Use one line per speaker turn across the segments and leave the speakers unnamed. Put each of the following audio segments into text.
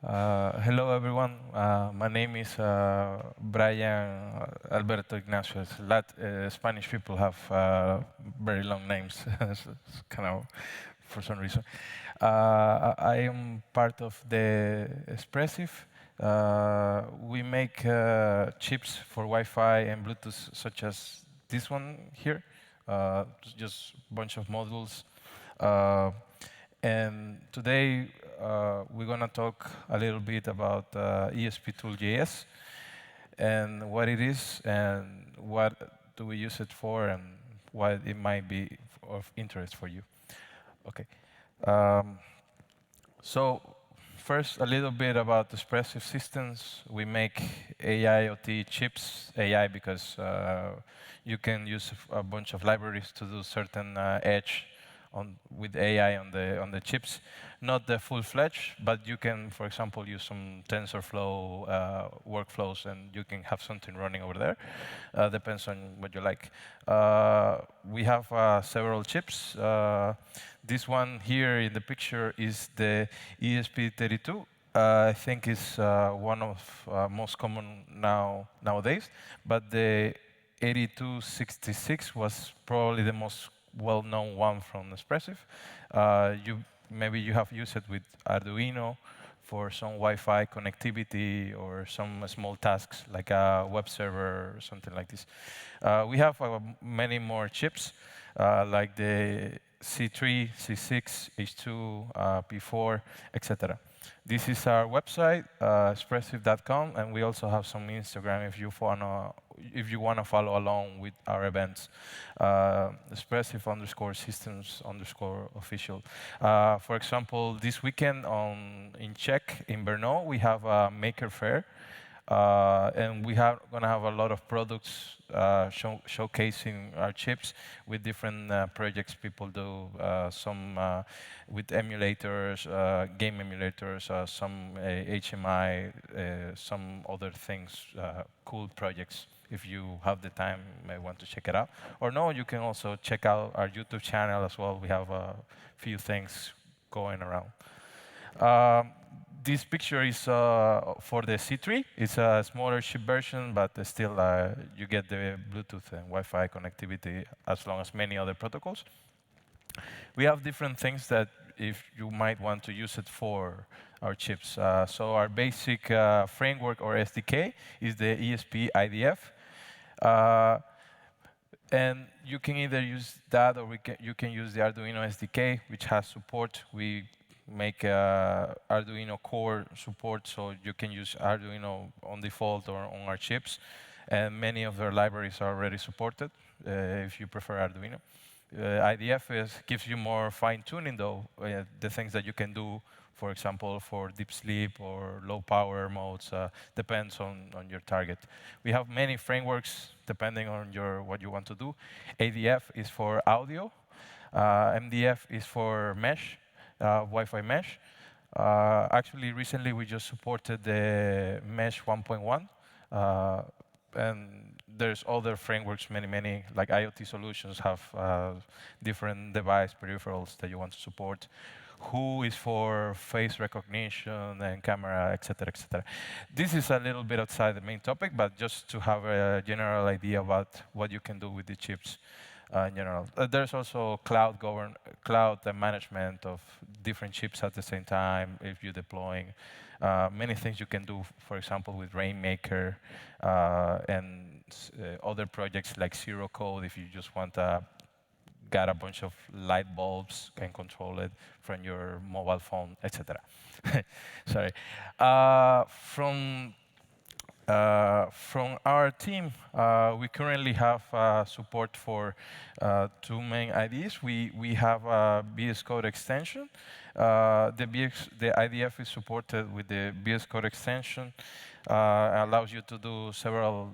Hello, everyone. My name is Brian Alberto Ignacio. Spanish people have very long names, it's kind of for some reason. I am part of the Espressif. We make chips for Wi-Fi and Bluetooth, such as this one here. Just a bunch of modules. Uh, and today we're going to talk a little bit about ESP-Tool.js and what it is and what do we use it for and why it might be of interest for you. Okay. Um, so first, a little bit about Espressif systems. We make AIoT chips, AI because you can use a bunch of libraries to do certain edge with AI on the chips. Not the full-fledged, but you can, for example, use some TensorFlow workflows, and you can have something running over there. Depends on what you like. We have several chips. This one here in the picture is the ESP32. I think it's one of most common nowadays, but the 8266 was probably the most well-known one from Espressif. Maybe you have used it with Arduino for some Wi-Fi connectivity or some small tasks like a web server or something like this. We have many more chips like the C3, C6, H2, P4, etc. This is our website, espressif.com, and we also have some Instagram if you wanna follow along with our events. Espressif_systems_official. For example, this weekend in Czech, in Brno, we have a maker fair. And we are going to have a lot of products showcasing our chips with different projects people do, some with emulators, game emulators, some HMI, some other things, cool projects. If you have the time, you may want to check it out. Or no, you can also check out our YouTube channel as well. We have a few things going around. This picture is for the C3. It's a smaller chip version, but still you get the Bluetooth and Wi-Fi connectivity as long as many other protocols. We have different things that if you might want to use it for our chips. So our basic framework or SDK is the ESP-IDF. And you can either use that or you can use the Arduino SDK, which has support. We make Arduino core support, so you can use Arduino on default or on our chips. And many of their libraries are already supported if you prefer Arduino. IDF gives you more fine-tuning, though, the things that you can do, for example, for deep sleep or low power modes, depends on your target. We have many frameworks depending on what you want to do. ADF is for audio. MDF is for mesh. Wi-Fi mesh. Actually, recently we just supported the Mesh 1.1, and there's other frameworks, many, like IoT solutions have different device peripherals that you want to support. Who is for face recognition and camera, etc., etc. This is a little bit outside the main topic, but just to have a general idea about what you can do with the chips. In general. There's also cloud management of different chips at the same time if you're deploying. Many things you can do, for example, with Rainmaker and other projects like Zero Code if you just want to get a bunch of light bulbs, can control it from your mobile phone, etc. Sorry. From our team, we currently have support for two main IDEs. We have a VS Code extension. The IDF is supported with the VS Code extension. Allows you to do several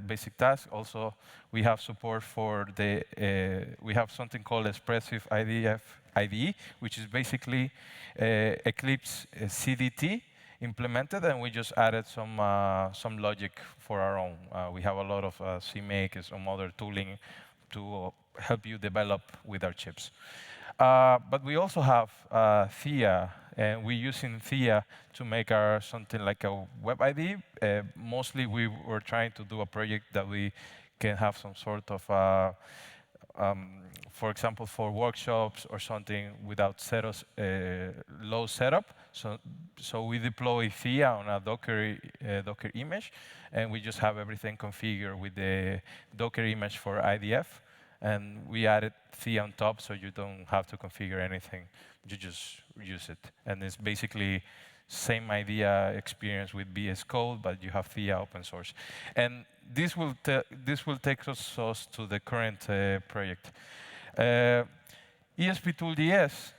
basic tasks. Also, we have support for we have something called Espressif IDF IDE, which is basically Eclipse CDT implemented, and we just added some logic for our own. We have a lot of CMake and some other tooling to help you develop with our chips. But we also have Theia. and we're using Theia to make something like a web IDE. Mostly, we were trying to do a project that we can have some sort of, for example, for workshops or something without low setup. So we deploy Theia on a Docker image, and we just have everything configured with the Docker image for IDF. And we added Theia on top, so you don't have to configure anything. You just use it. And it's basically same idea experience with VS Code, but you have Theia open source. And this will take us to the current project. ESP-Tool.js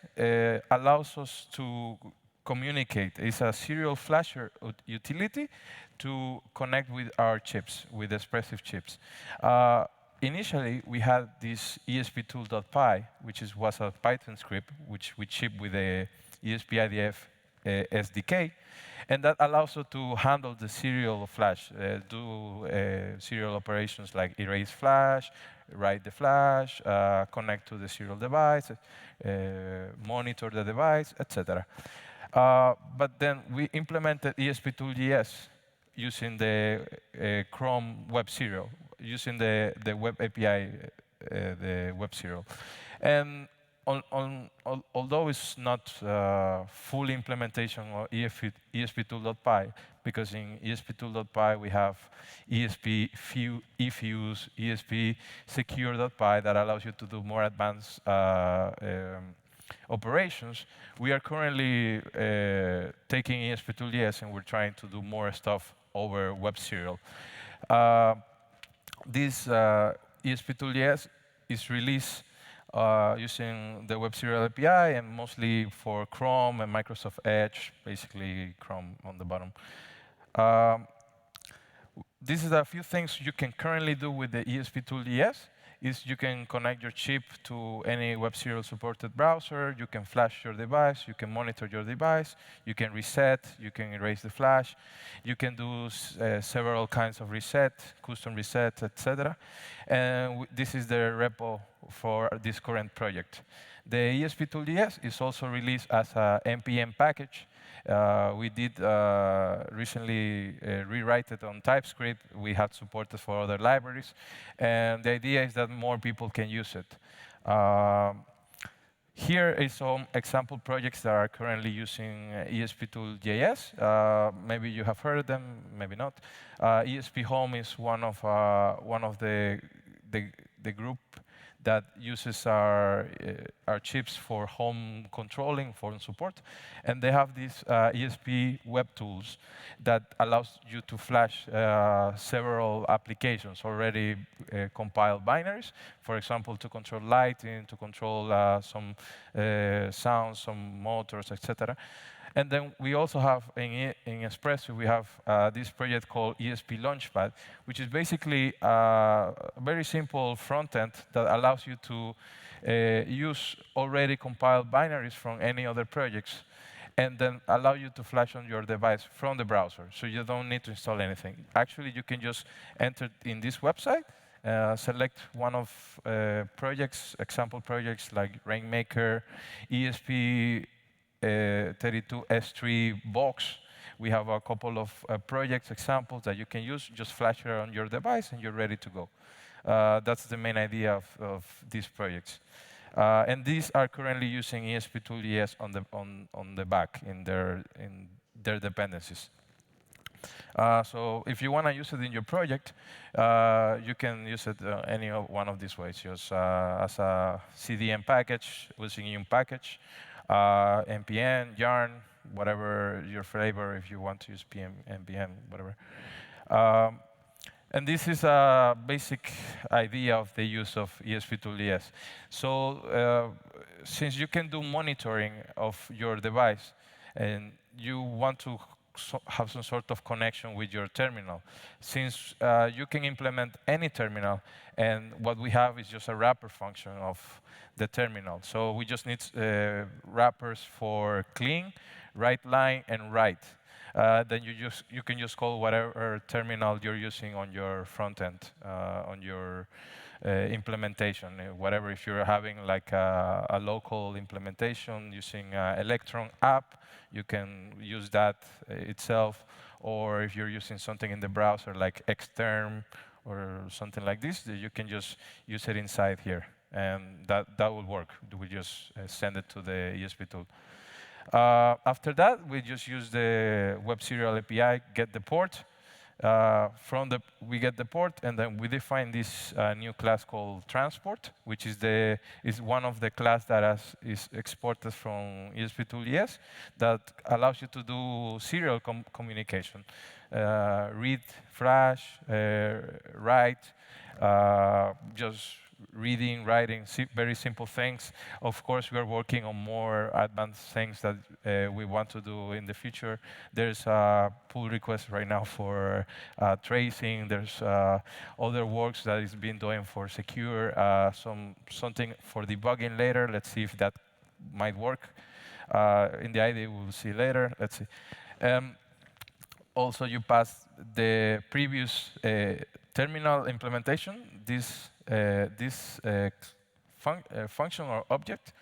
allows us to communicate. It's a serial flasher utility to connect with our chips, with Espressif chips. Initially, we had this esp-tool.py, which was a Python script, which we ship with the ESP-IDF SDK, and that allows us to handle the serial flash, do serial operations like erase flash, write the flash, connect to the serial device, monitor the device, etc. But then we implemented ESP-Tool.js using the Chrome WebSerial, using the Web API, the WebSerial. And although it's not full implementation of ESP-Tool.py, because in ESP-Tool.py we have espfuse, espsecure.py that allows you to do more advanced operations. We are currently taking ESP-Tool.js and we're trying to do more stuff over WebSerial. This ESP-Tool.js is released using the WebSerial API and mostly for Chrome and Microsoft Edge, basically Chrome on the bottom. This is a few things you can currently do with the ESP-Tool.js. Is you can connect your chip to any WebSerial supported browser, you can flash your device, you can monitor your device, you can reset, you can erase the flash, you can do several kinds of reset, custom reset, etc. And this is the repo for this current project. The ESP-Tool.js is also released as a NPM package. We did recently rewrite it on TypeScript. We had supported for other libraries. And the idea is that more people can use it. Here is some example projects that are currently using ESP-Tool.js. Maybe you have heard of them, maybe not. ESP Home is one of the group that uses our chips for home controlling, for support. And they have these ESP web tools that allows you to flash several applications, already compiled binaries, for example, to control lighting, to control some sounds, some motors, etc. And then we also have, in Espressif, we have this project called ESP Launchpad, which is basically a very simple front end that allows you to use already compiled binaries from any other projects, and then allow you to flash on your device from the browser. So you don't need to install anything. Actually, you can just enter in this website, select one of example projects like Rainmaker, ESP, 32S3 box. We have a couple of projects, examples that you can use. Just flash it on your device, and you're ready to go. That's the main idea of these projects. And these are currently using ESP-Tool.js on the back in their dependencies. So if you want to use it in your project, you can use it any one of these ways, just as a CDN package, using EM package, npm, yarn, whatever your flavor, if you want to use PM, npm, whatever. And this is a basic idea of the use of ESP-Tool.js. So since you can do monitoring of your device, and you want to have some sort of connection with your terminal, since you can implement any terminal, and what we have is just a wrapper function of the terminal. So we just need wrappers for clean, write line, and write. Then you can just call whatever terminal you're using on your front end, on your implementation. Whatever, if you're having like a local implementation using Electron app, you can use that itself. Or if you're using something in the browser like Xterm or something like this, you can just use it inside here. And that will work. We just send it to the ESP tool. After that, we just use the WebSerial API, get the port. We get the port, and then we define this new class called transport, which is one of the class that is exported from ESP-Tool.js that allows you to do serial communication. Read, flash, write, just reading, writing, very simple things. Of course, we are working on more advanced things that we want to do in the future. There's a pull request right now for tracing. There's other works that is being done for secure, something for debugging later. Let's see if that might work. In the IDE, we'll see later. Let's see. Also, you pass the previous terminal implementation, this function or object.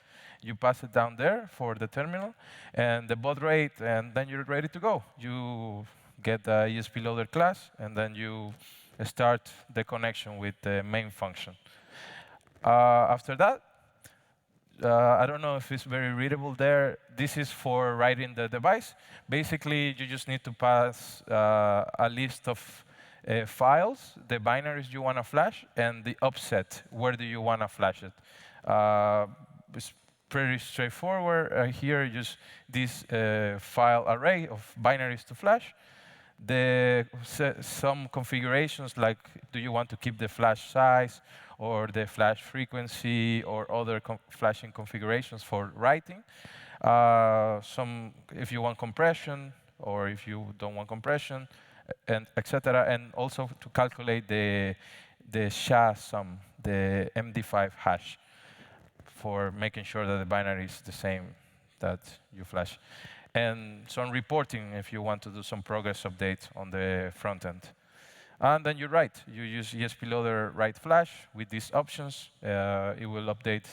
You pass it down there for the terminal and the baud rate, and then you're ready to go. You get the ESP loader class, and then you start the connection with the main function. After that, I don't know if it's very readable there. This is for writing the device. Basically, you just need to pass a list of files, the binaries you want to flash, and the offset, where do you want to flash it. It's pretty straightforward. Here, just this file array of binaries to flash. Some configurations, like do you want to keep the flash size, or the flash frequency, or other flashing configurations for writing. If you want compression, or if you don't want compression, and etc. And also to calculate the SHA-sum, the MD5 hash, for making sure that the binary is the same that you flash. And some reporting if you want to do some progress updates on the front end. And then you write. You use ESP loader write flash with these options. It will update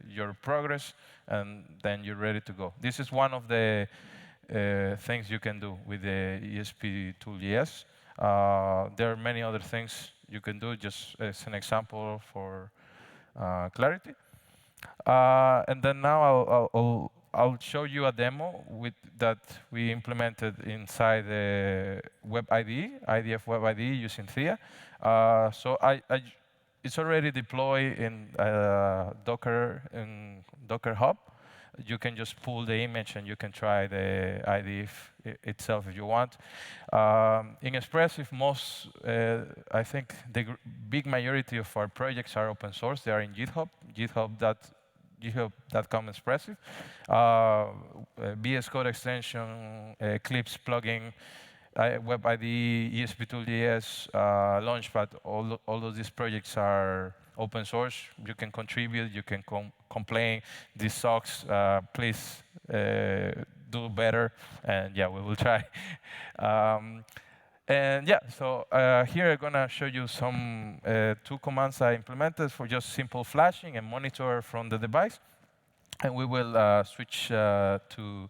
your progress, and then you're ready to go. This is one of the things you can do with the ESP-Tool.js. There are many other things you can do, just as an example for clarity. And then now I'll show you a demo that we implemented inside the Web IDE, IDF Web IDE using Theia. It's already deployed in Docker Hub. You can just pull the image and you can try the IDE itself if you want. In Espressif, I think the big majority of our projects are open source. They are in GitHub, github.com Espressif. VS Code extension, Eclipse plugin, Web IDE, ESP-Tool.js, Launchpad, all of these projects are open source. You can contribute, you can complain. This sucks. Please do better. And yeah, we will try. And yeah, so here I'm going to show you some two commands I implemented for just simple flashing and monitor from the device. And we will switch to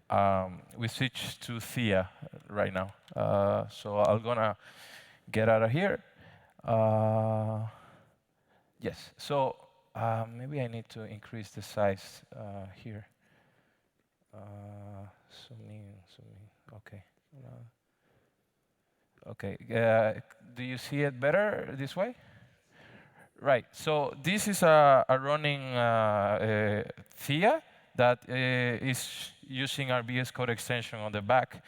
Theia right now. So I'm going to get out of here. Yes, so maybe I need to increase the size here. Okay. Okay, do you see it better this way? Right, so this is a running Theia that is using our VS Code extension on the back.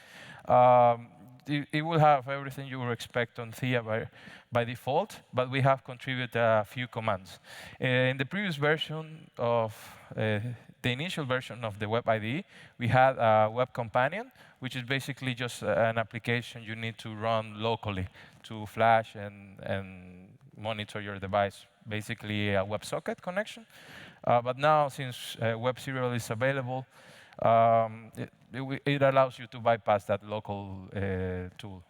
It will have everything you would expect on Theia by default, but we have contributed a few commands. In the previous version of the initial version of the Web IDE, we had a web companion, which is basically just an application you need to run locally to flash and monitor your device, basically a WebSocket connection. But now, since WebSerial is available, it allows you to bypass that local tool.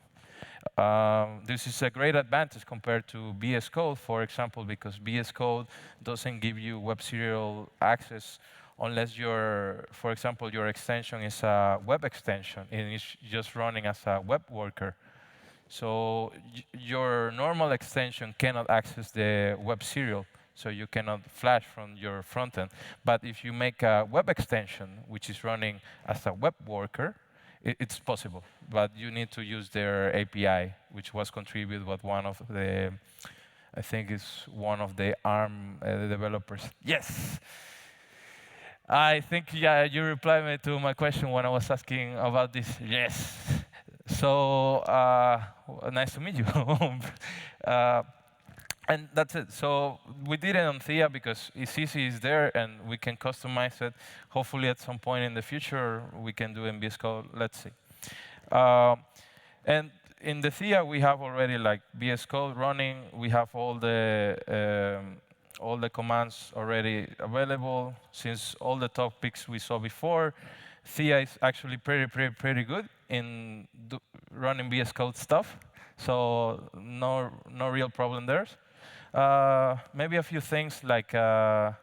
This is a great advantage compared to VS Code, for example, because VS Code doesn't give you WebSerial access unless for example, your extension is a web extension and it's just running as a web worker. So your normal extension cannot access the WebSerial, so you cannot flash from your front end. But if you make a web extension, which is running as a web worker, it's possible. But you need to use their API, which was contributed by one of the, I think it's one of the ARM developers. Yes! I think, yeah, you replied to my question when I was asking about this. Yes. So nice to meet you. And that's it. So we did it on Theia because it's easy, it's there, and we can customize it. Hopefully, at some point in the future, we can do in VS Code. Let's see. And in the Theia, we have already like VS Code running. We have all the commands already available. Since all the topics we saw before, Theia is actually pretty good in running VS Code stuff. So no real problem there. Maybe a few things like I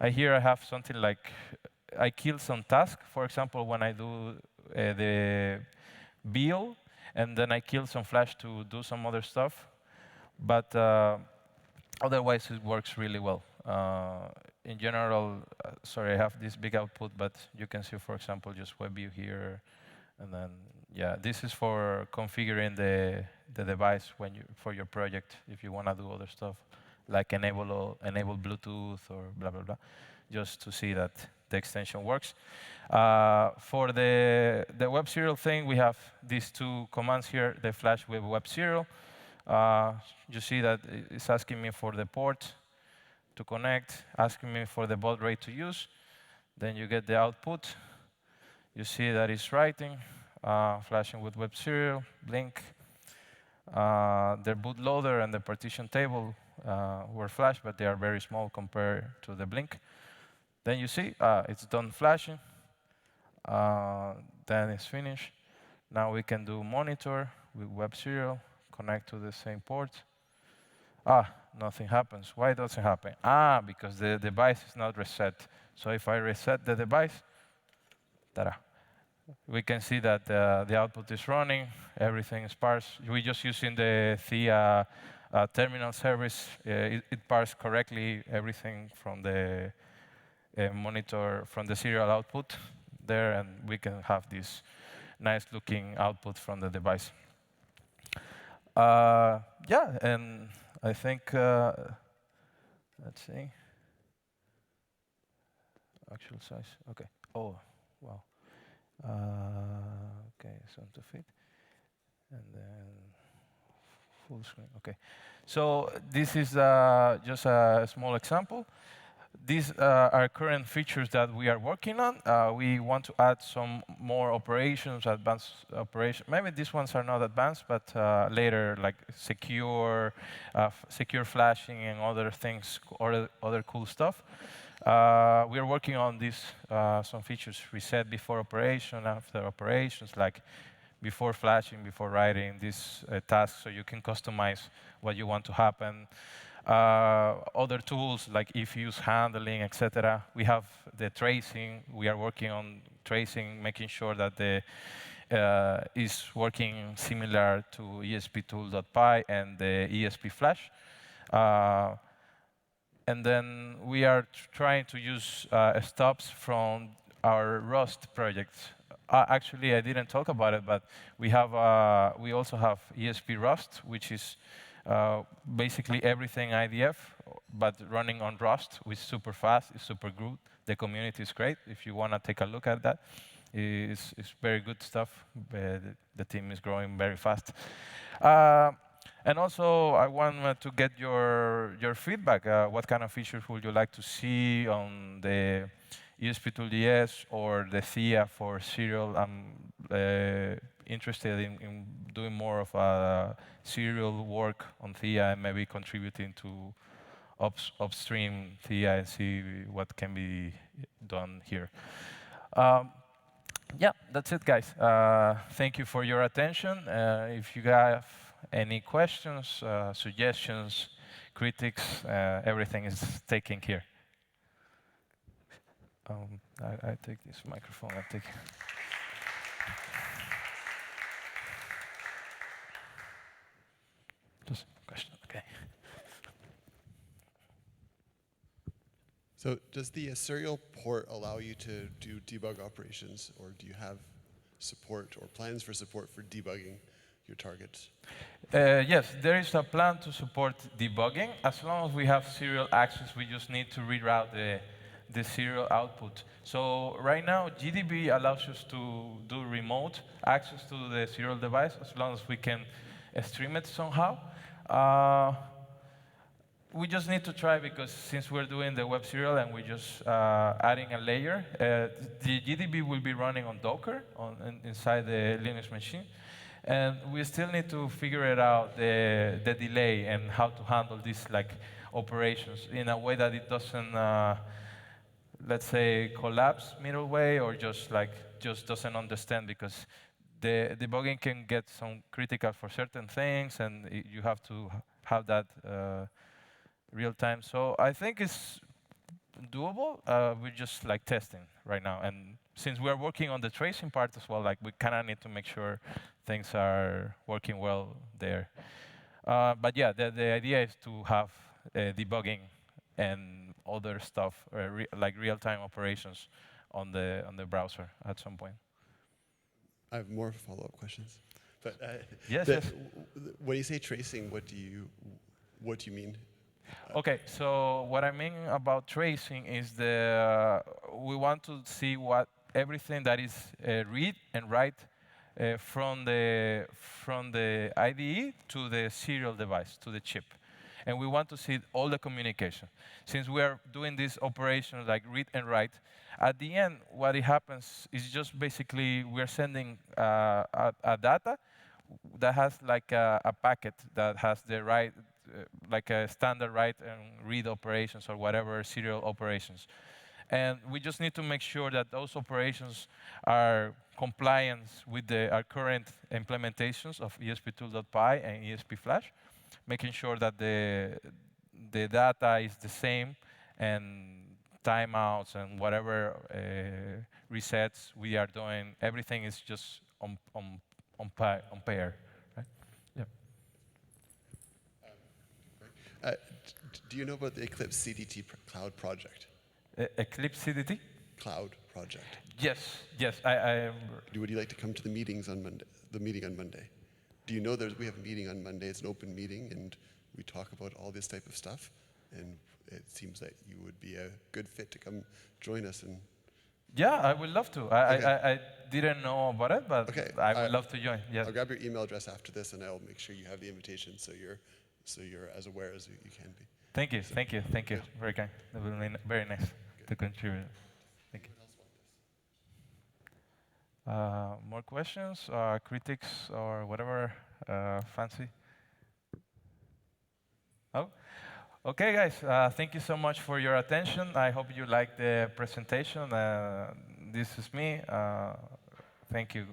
have something like I kill some task. For example, when I do the build, and then I kill some flash to do some other stuff. But otherwise, it works really well. In general, sorry, I have this big output, but you can see, for example, just web view here, and then yeah, this is for configuring the device for your project if you want to do other stuff like enable Bluetooth or blah blah blah, just to see that the extension works. For the WebSerial thing, we have these two commands here: the flash with WebSerial. You see that it's asking me for the port to connect, asking me for the baud rate to use. Then you get the output. You see that it's writing, flashing with WebSerial, blink. The bootloader and the partition table were flashed, but they are very small compared to the blink. Then you see it's done flashing. Then it's finished. Now we can do monitor with WebSerial, connect to the same port. Nothing happens. Why doesn't it happen? Because the device is not reset. So if I reset the device, ta-da, we can see that the output is running, everything is parsed. We're just using the Theia terminal service. It parsed correctly everything from the monitor, from the serial output there, and we can have this nice looking output from the device. Yeah, and I think, let's see, actual size, okay. Oh, wow. Okay, so to fit, and then full screen, okay. So this is just a small example. These are current features that we are working on. We want to add some more operations, advanced operations. Maybe these ones are not advanced, but later, like secure flashing and other things, or other cool stuff. We are working on these, some features: reset before operation, after operations, like before flashing, before writing these tasks, so you can customize what you want to happen. Other tools like if-use handling, etc. We have the tracing. We are working on tracing, making sure that the is working similar to esptool.py and the ESP flash. And then we are trying to use stops from our Rust project. Actually, I didn't talk about it, but we also have ESP Rust, which is basically everything IDF, but running on Rust, which is super fast, it's super good. The community is great. If you want to take a look at that, it's very good stuff. The team is growing very fast. And also, I want to get your feedback. What kind of features would you like to see on the ESP-Tool.js or the Theia for serial? I'm interested in doing more of serial work on Theia and maybe contributing to upstream Theia and see what can be done here. Yeah, that's it, guys. Thank you for your attention. If you have any questions, suggestions, critics, everything is taken here. I take this microphone. I take. Just a question. Okay.
So does the serial port allow you to do debug operations, or do you have support or plans for support for debugging your targets?
Yes, there is a plan to support debugging. As long as we have serial access, we just need to reroute the serial output. So right now, GDB allows us to do remote access to the serial device as long as we can stream it somehow. We just need to try because since we're doing the WebSerial and we're just adding a layer, the GDB will be running on Docker inside the Linux machine. And we still need to figure it out, the delay and how to handle these like operations in a way that it doesn't, let's say, collapse middle way or just doesn't understand, because the debugging can get some critical for certain things and you have to have that real time. So I think it's doable. We're just like testing right now, and since we're working on the tracing part as well, like we kind of need to make sure things are working well there. But yeah, the idea is to have debugging and other stuff, like real-time operations on the browser at some point.
I have more follow-up questions. But
yes.
when you say tracing, what do you mean?
Okay, so what I mean about tracing is we want to see what everything that is read and write from the IDE to the serial device, to the chip. And we want to see all the communication. Since we are doing these operations like read and write, at the end, what it happens is just basically we're sending a data that has like a packet that has the right, like a standard write and read operations or whatever serial operations. And we just need to make sure that those operations are compliant with our current implementations of esptool.py and espflash, making sure that the data is the same and timeouts and whatever resets we are doing, everything is just on pair. Right? Yeah.
Do you know about the Eclipse CDT cloud project?
Eclipse CDT?
Cloud project.
Yes.
Would you like to come to the meetings on Monday? The meeting on Monday. Do you know we have a meeting on Monday? It's an open meeting, and we talk about all this type of stuff. And it seems that you would be a good fit to come join us. And
yeah, I would love to. I didn't know about it, but
okay.
I would love to join. Yes.
I'll grab your email address after this, and I'll make sure you have the invitation, so you're as aware as you can be.
Thank you. Very kind. That would be very nice to contribute. Thank you. More questions, critics, or whatever fancy? Oh, okay, guys. Thank you so much for your attention. I hope you liked the presentation. This is me. Thank you.